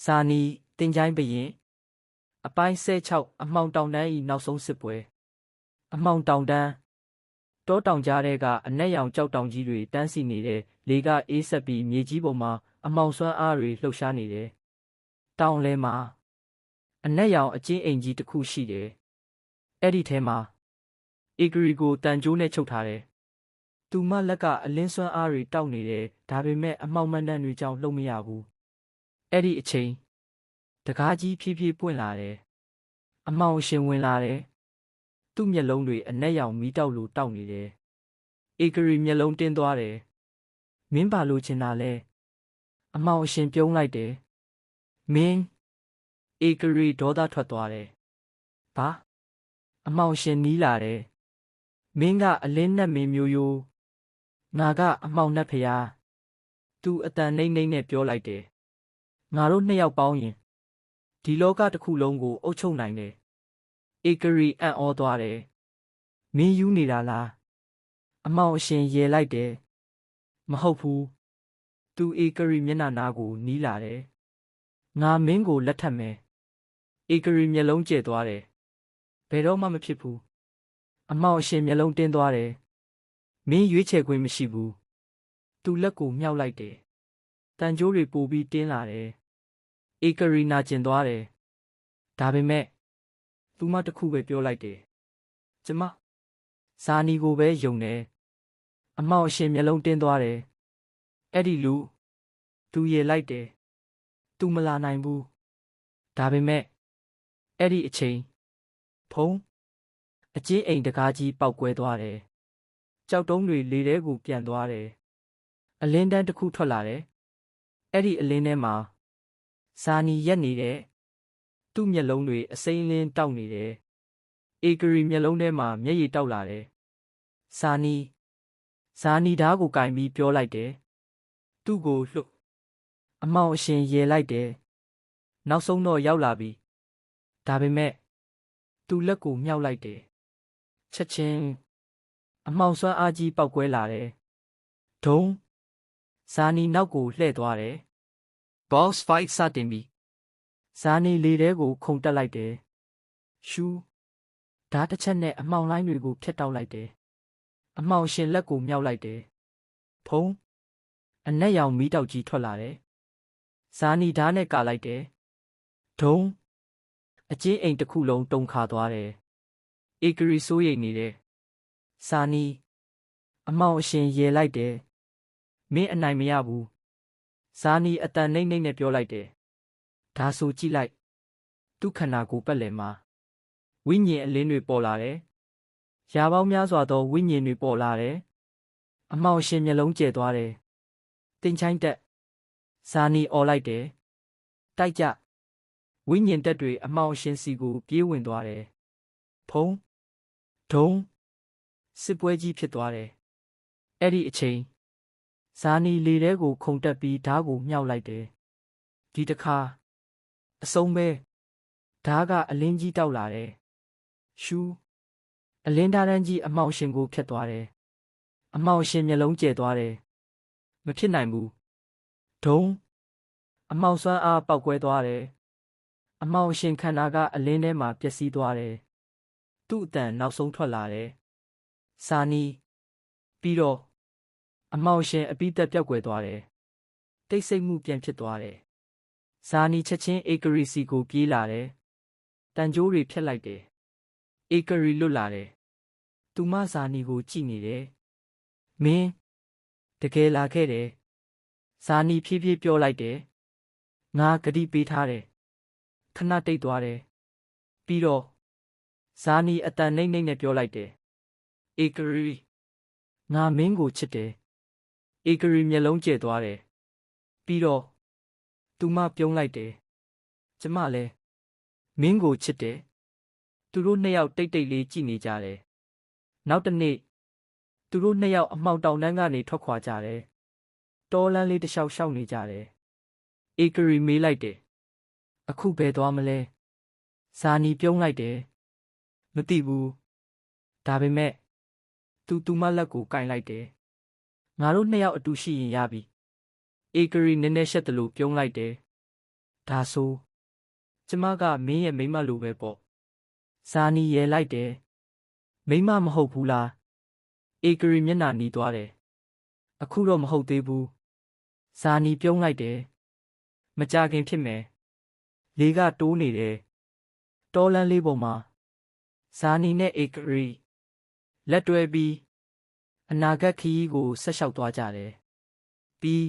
စာနီတင်ချိုင်းဘရင်အပိုင်း16အမှောင်တောင်တန်း၏နောက်ဆုံးစစ်ပွဲအမှောင်တောင်တန်းတောတောင်ကြားထဲကအနက်ရောင်ကြောက်တောင်ကြီးတွေတန်းစီနေတယ်လေကအေးဆက်ပြီးမြေကြီးပေါ်မှာအမှောင်ဆွမ်းအားတွေလှုပ်ရှားနေတယ်တောင်လဲမှာအနက်ရောင်အကျဉ်းအိမ်ကြီးတစ်ခုရှိတယ်အဲ့ဒီထဲမှာဧကရီကိုတန်ကြိုးနဲ့ချုပ်ထားတယ်သူမလက်ကအလင်းဆွမ်းအားတွေတောက်နေတယ်ဒါပေမဲ့အမှောင်မှန်တမ်းတွေကြောင့်လှုပ်မရဘူးအဲ့ဒီအချိန်တကားကြီးဖြည်းဖြည်းပွင့်လာတယ်အမှောင်အရှင်ဝင်လာတယ်သူ့မျက်လုံးတွေအနက်ရောင်မီးတောက်လိုတောက်နေတယ်ဧကရီမျက်လုံးတင်းသွားတယ်မင်းပါလို့ချင်တာလဲအမှောင်အရှင်ပြုံးလိုက်တယ်မင်းဧကရီဒေါသထွက်သွားတယ်ဘာအမှောင်ရှင်နီးလာတယ်မင်းကအလင်းနက်မင်းမျိုးရိုးငါကအမှောင်နက်ဖျားသူအတန်နှိမ့်နှိမ့်နဲ့ပြောလိုက်တယ်ငါတို့နှစ်ယောက်ပေါင်းရင်ဒီလောကတစ်ခုလုံးကိုအုပ်ချုပ်နိုင်တယ်ဧကရီအံ့ဩသွားတယ်မင်းယူနေတာလားအမှောင်အရှင်ရေလိုက်တယ်မဟုတ်ဘူးသူဧကရီမျက်နှာနားကိုနီးလာတယ်ငါမင်းကိုလက်ထပ်မယ်ဧကရီမျက်လုံးကျဲသွားတယ်ဘယ်တော့မှမဖြစ်ဘူးအမှောင်အရှင်မျက်လုံးတင်းသွားတယ်မင်းရွေးချယ်ခွင့်မရှိဘူးသူလက်ကိုမြှောက်လိုက်တယ်တန်ကြိုးတွေပိုပြီးတင်းလာတယ်ဧကရီနာကျင်သွားတယ်ဒါပေမဲ့သူမတစ်ခုပဲပြောလိုက်တယ်ကျမဇာနီကိုပဲယုံတယ်အမှောင်အရှင်မျက်လုံးတင်းသွားတယ်အဲ့ဒီလူသူရေလိုက်တယ်သူမလာနိုင်ဘူးဒါပေမဲ့အဲ့ဒီအချိန်ဖုံးအကျဉ်းအိမ်တကားကြီးပောက်ကွဲသွားတယ်ကြောက်တုံးတွေလေထဲကိုပြန်သွားတယ်အလင်းတန်းတစ်ခုထွက်လာတယ်အဲ့ဒီအလင်းထဲမှာဇာနီရက်နေတယ်သူ့မျက်လုံးတွေအစိမ်းလင်းတောက်နေတယ်ဧကရီမျက်လုံးထဲမှာမျက်ရည်တောက်လာတယ်ဇာနီဓာတ်ကိုကင်ပြီးပြောလိုက်တယ်သူ့ကိုလှုပ်အမှောင်အရှင်ရေလိုက်တယ်နောက်ဆုံးတော့ရောက်လာပြီဒါပေမဲ့သူ့လက်ကိုမြှောက်လိုက်တယ်ချက်ချင်းအမှောင်ဆွမ်းအားကြီးပောက်ကွဲလာတယ်ဒုံဇာနီနောက်ကိုလှည့်သွားတယ် boss fight စတင်ပြီဇာနီလေထဲကိုခုန်တက်လိုက်တယ်ရှူးဓာတ်တစ်ချက်နဲ့အမှောင်လိုင်းတွေကိုဖျက်တောက်လိုက်တယ်အမှောင်ရှင်လက်ကိုမြှောက်လိုက်တယ်ဖုံးအနက်ရောင်မီးတောက်ကြီးထွက်လာတယ်ဇာနီဓာတ်နဲ့ကာလိုက်တယ်ဒုံအကျဉ်းအိမ်တစ်ခုလုံးတုန်ခါသွားတယ်ဧကရီစိုးရိမ်နေတယ်ဇာနီအမှောင်အရှင်ရေလိုက်တယ်မင်းအနိုင်မရဘူးဇာနီအတန်နှိမ့်နှိမ့်နဲ့ပြောလိုက်တယ်ဒါဆိုကြည့်လိုက်သူ့ခန္ဓာကိုယ်ပတ်လည်မှာဝိညာဉ်အလင်းတွေပေါ်လာတယ်ရာပေါင်းများစွာသောဝိညာဉ်တွေပေါ်လာတယ်အမှောင်ရှင်မျက်လုံးကျဲသွားတယ်တင်ချိုင်းတက်ဇာနီအော်လိုက်တယ်တိုက်ကြဝိညာဉ်တက်တွေအမှောင်ရှင်စီကိုပြေးဝင်သွားတယ်ဖုံးဒုံစစ်ပွဲကြီးဖြစ်သွားတယ်အဲ့ဒီအချိန်ဇာနီလေထဲကိုခုန်တက်ပြီးဓာတ်ကိုမြှောက်လိုက်တယ်ဒီတစ်ခါအဆုံးပဲဓာတ်ကအလင်းကြီးတောက်လာတယ်ရှူးအလင်းဓာတ်တန်းကြီးအမှောင်ရှင်ကိုဖျက်သွားတယ်အမှောင်ရှင်မျက်လုံးကျဲသွားတယ်မဖြစ်နိုင်ဘူးဒုံအမှောင်ဆွမ်းအားပောက်ကွဲသွားတယ်အမှောင်ရှင်ခန္ဓာကအလင်းထဲမှာပျက်စီးသွားတယ်သူ့အတန်နောက်ဆုံးထွက်လာတယ်ဇာနီပြီးတော့အမှောင်ရှင်အပိသက်ပြောက်ကွယ်သွားတယ်တိတ်ဆိတ်မှုပြန်ဖြစ်သွားတယ်ဇာနီချက်ချင်းဧကရီစီကိုပြေးလာတယ်တန်ကြိုးတွေဖျက်လိုက်တယ်ဧကရီလွတ်လာတယ်သူမဇာနီကိုကြည့်နေတယ်မင်းတကယ်လာခဲ့တယ်ဇာနီဖြည်းဖြည်းပြောလိုက်တယ်ငါဂတိပေးထားတယ်ခဏတိတ်သွားတယ်ပြီးတော့ဇာနီအတန်နှိမ့်နှိမ့်နဲ့ပြောလိုက်တယ်ဧကရီငါမင်းကိုချစ်တယ်ဧကရီမျက်လုံးကျဲသွားတယ်ပြီးတော့သူမပြုံးလိုက်တယ်ကျမလည်းမင်းကိုချစ်တယ်သူတို့နှစ်ယောက်တိတ်တိတ်လေးကြည့်နေကြတယ်နောက်တစ်နေ့သူတို့နှစ်ယောက်အမှောင်တောင်တန်းကနေထွက်ခွာကြတယ်တောလမ်းလေးတစ်လျှောက်ရှောက်နေကြတယ်ဧကရီမေးလိုက်တယ်အခုဘယ်သွားမလဲဇာနီပြုံးလိုက်တယ်မသိဘူးဒါပေမဲ့သူမလက်ကိုကင်လိုက်တယ်ငါတို့နှစ်ယောက်အတူရှိရင်ရပြီဧကရီနည်းနည်းရှက်တယ်လို့ပြုံးလိုက်တယ် ဒါဆိုကျမကမင်းရဲ့မိန်းမလိုပဲပေါ့ဇာနီရဲလိုက်တယ်မိန်းမမဟုတ်ဘူးလားဧကရီမျက်နှာနီးသွားတယ်အခုတော့မဟုတ်သေးဘူးဇာနီပြုံးလိုက်တယ်မကြခင်ဖြစ်မယ်လေကတိုးနေတယ်တောလန်းလေးပေါ်မှာဇာနီနဲ့ဧကရီလက်တွဲပြီးအနာဂတ်ခရီးကိုဆက်လျှောက်သွားကြတယ်ပြီး